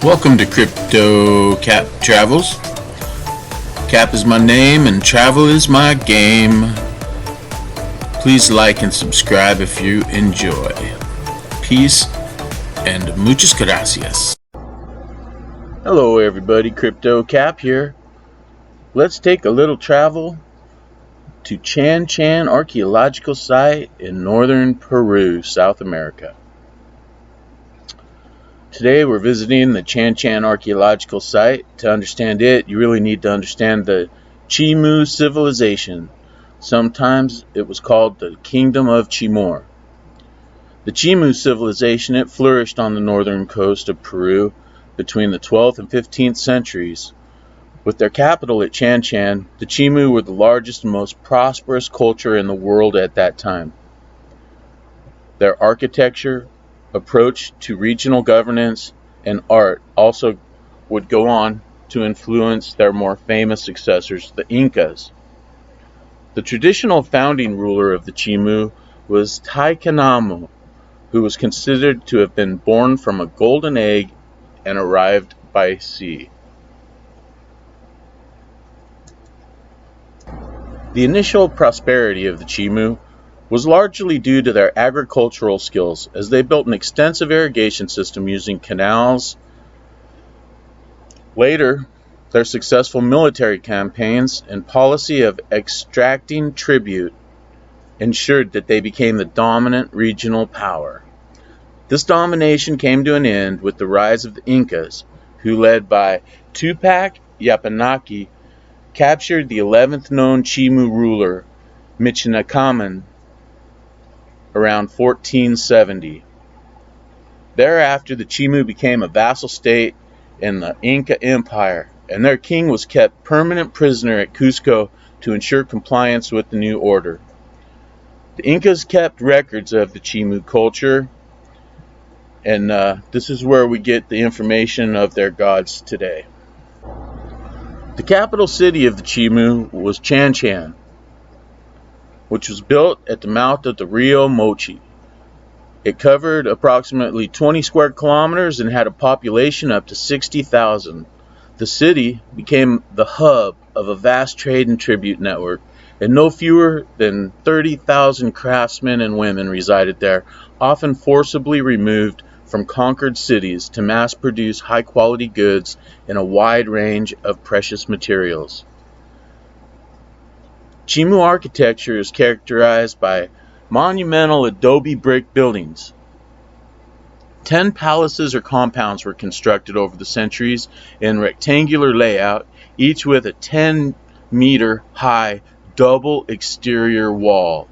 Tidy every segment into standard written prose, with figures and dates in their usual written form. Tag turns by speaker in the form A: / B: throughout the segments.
A: Welcome to Crypto Cap Travels. Cap is my name and travel is my game. Please like and subscribe if you enjoy. Peace and muchas gracias. Hello everybody, Crypto Cap here. Let's take a little travel to Chan Chan Archaeological Site in northern Peru, South America. Today we're visiting the Chan Chan Archaeological Site. To understand it, you really need to understand the Chimu civilization. Sometimes it was called the Kingdom of Chimu. The Chimu civilization, it flourished on the northern coast of Peru between the 12th and 15th centuries. With their capital at Chan Chan, the Chimu were the largest and most prosperous culture in the world at that time. Their architecture, approach to regional governance, and art also would go on to influence their more famous successors, the Incas. The traditional founding ruler of the Chimu was Trijullo, who was considered to have been born from a golden egg and arrived by sea. The initial prosperity of the Chimu was largely due to their agricultural skills, as they built an extensive irrigation system using canals. Later, their successful military campaigns and policy of extracting tribute ensured that they became the dominant regional power. This domination came to an end with the rise of the Incas, who, led by Tupac Yapanaki, captured the 11th known Chimu ruler, Michinacaman, around 1470. Thereafter, the Chimu became a vassal state in the Inca Empire, and their king was kept permanent prisoner at Cusco to ensure compliance with the new order. The Incas kept records of the Chimu culture, and this is where we get the information of their gods today. The capital city of the Chimu was Chan Chan, which was built at the mouth of the Rio Moche. It covered approximately 20 square kilometers and had a population up to 60,000. The city became the hub of a vast trade and tribute network, and no fewer than 30,000 craftsmen and women resided there, often forcibly removed from conquered cities to mass produce high-quality goods in a wide range of precious materials. Chimu architecture is characterized by monumental adobe brick buildings. 10 palaces or compounds were constructed over the centuries in rectangular layout, each with a 10-meter high double exterior wall,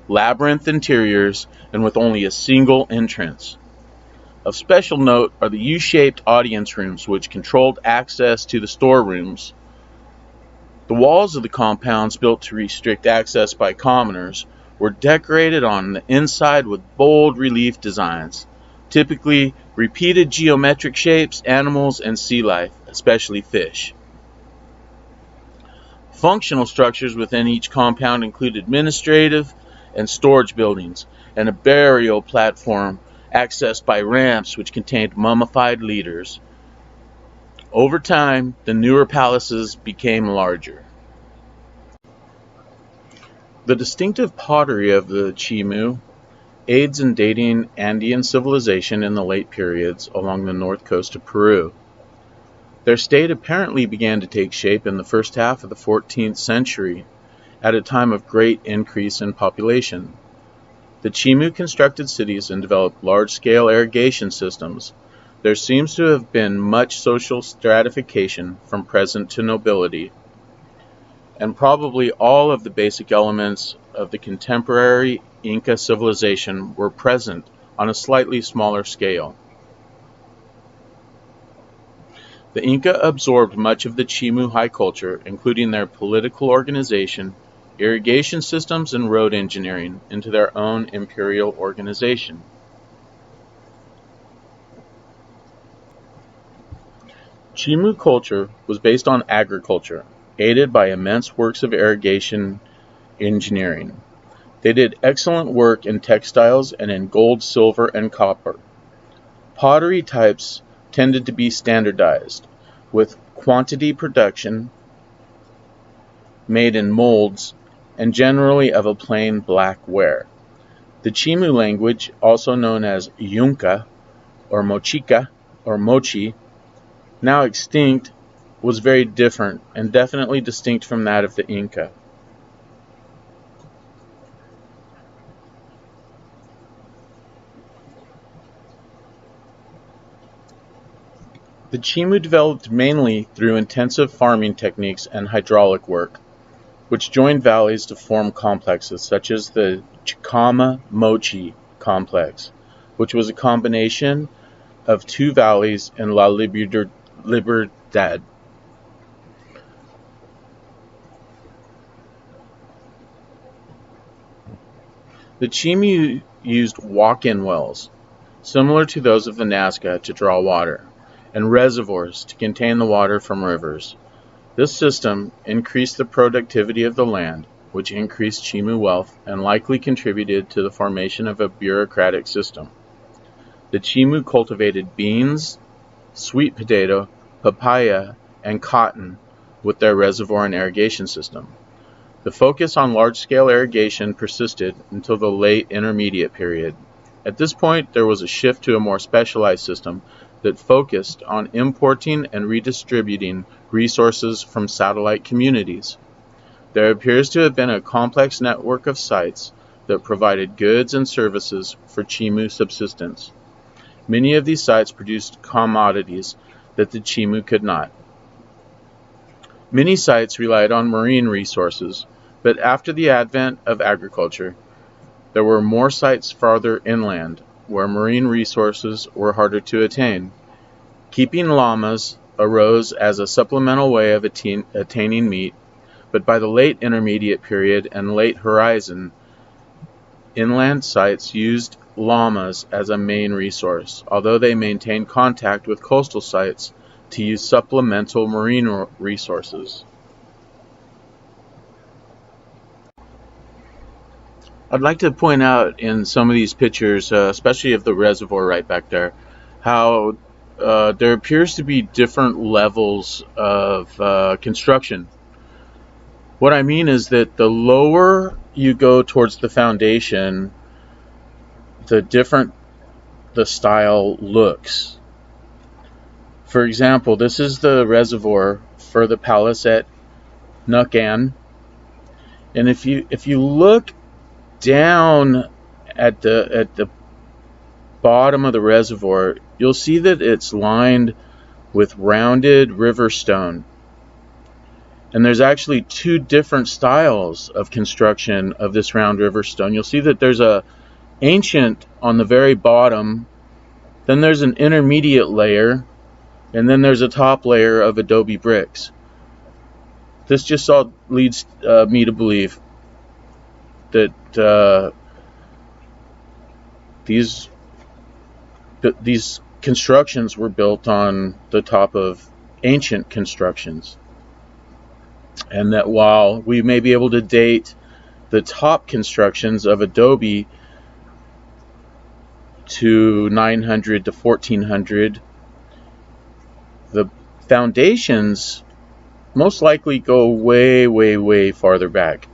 A: labyrinth interiors, and with only a single entrance. Of special note are the U-shaped audience rooms, which controlled access to the storerooms. The walls of the compounds, built to restrict access by commoners, were decorated on the inside with bold relief designs, typically repeated geometric shapes, animals, and sea life, especially fish. Functional structures within each compound include administrative and storage buildings, and a burial platform accessed by ramps which contained mummified leaders. Over time, the newer palaces became larger. The distinctive pottery of the Chimu aids in dating Andean civilization in the late periods along the north coast of Peru. Their state apparently began to take shape in the first half of the 14th century, at a time of great increase in population. The Chimu constructed cities and developed large-scale irrigation systems. There seems to have been much social stratification from peasant to nobility, and probably all of the basic elements of the contemporary Inca civilization were present on a slightly smaller scale. The Inca absorbed much of the Chimu high culture, including their political organization, irrigation systems, and road engineering, into their own imperial organization. Chimu culture was based on agriculture, aided by immense works of irrigation engineering. They did excellent work in textiles and in gold, silver, and copper. Pottery types tended to be standardized, with quantity production made in molds and generally of a plain black ware. The Chimu language, also known as Inca or Mochica or Moche, now extinct, was very different and definitely distinct from that of the Inca. The Chimu developed mainly through intensive farming techniques and hydraulic work, which joined valleys to form complexes such as the Chicama-Moche complex, which was a combination of two valleys in La Libertad. The Chimu used walk-in wells, similar to those of the Nazca, to draw water, and reservoirs to contain the water from rivers. This system increased the productivity of the land, which increased Chimu wealth and likely contributed to the formation of a bureaucratic system. The Chimu cultivated beans, sweet potato, papaya, and cotton with their reservoir and irrigation system. The focus on large-scale irrigation persisted until the late Intermediate period. At this point, there was a shift to a more specialized system that focused on importing and redistributing resources from satellite communities. There appears to have been a complex network of sites that provided goods and services for Chimu subsistence. Many of these sites produced commodities that the Chimu could not. Many sites relied on marine resources, but after the advent of agriculture, there were more sites farther inland, where marine resources were harder to attain. Keeping llamas arose as a supplemental way of attaining meat, but by the late Intermediate period and late Horizon, inland sites used llamas as a main resource, although they maintained contact with coastal sites to use supplemental marine resources. I'd like to point out in some of these pictures, especially of the reservoir right back there, how there appears to be different levels of construction. What I mean is that the lower you go towards the foundation, the different the style looks. For example, this is the reservoir for the palace at Nukan, and if you look down at the bottom of the reservoir, you'll see that it's lined with rounded river stone. And there's actually two different styles of construction of this round river stone. You'll see that there's a ancient on the very bottom, then there's an intermediate layer, and then there's a top layer of adobe bricks. This just all leads me to believe that these constructions were built on the top of ancient constructions, and that while we may be able to date the top constructions of adobe to 900 to 1400, the foundations most likely go way farther back.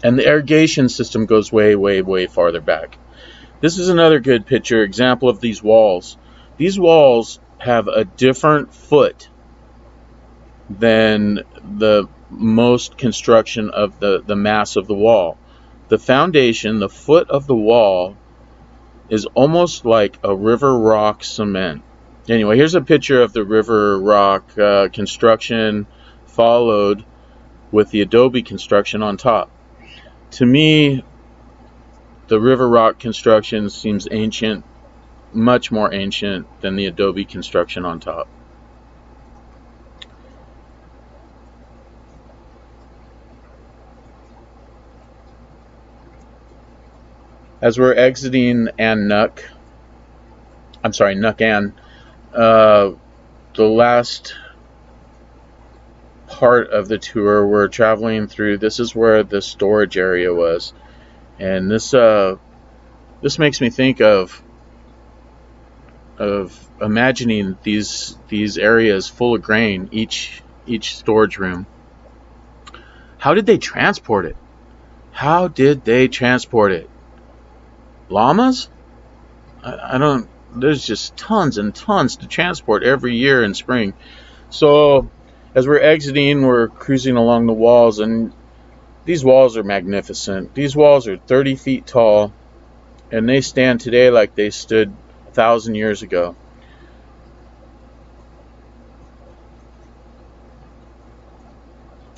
A: And the irrigation system goes way farther back. This is another good picture example of these walls. These walls have a different foot than the most construction of the mass of the wall. The foundation, the foot of the wall, is almost like a river rock cement. Anyway, here's a picture of the river rock construction followed with the adobe construction on top. To me, the river rock construction seems ancient, much more ancient than the adobe construction on top. As we're exiting Nukan, the last part of the tour we're traveling through, this is where the storage area was, and this makes me think of of imagining these areas full of grain, each storage room. How did they transport it? How did they transport it? Llamas? I don't. There's just tons and tons to transport every year in spring. So as we're exiting, we're cruising along the walls, and these walls are magnificent. These walls are 30 feet tall, and they stand today like they stood 1,000 years ago.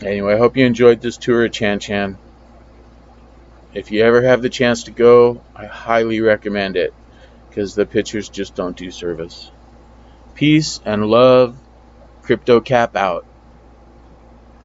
A: Anyway, I hope you enjoyed this tour of Chan Chan. If you ever have the chance to go, I highly recommend it, because the pictures just don't do service. Peace and love. CryptoCap out.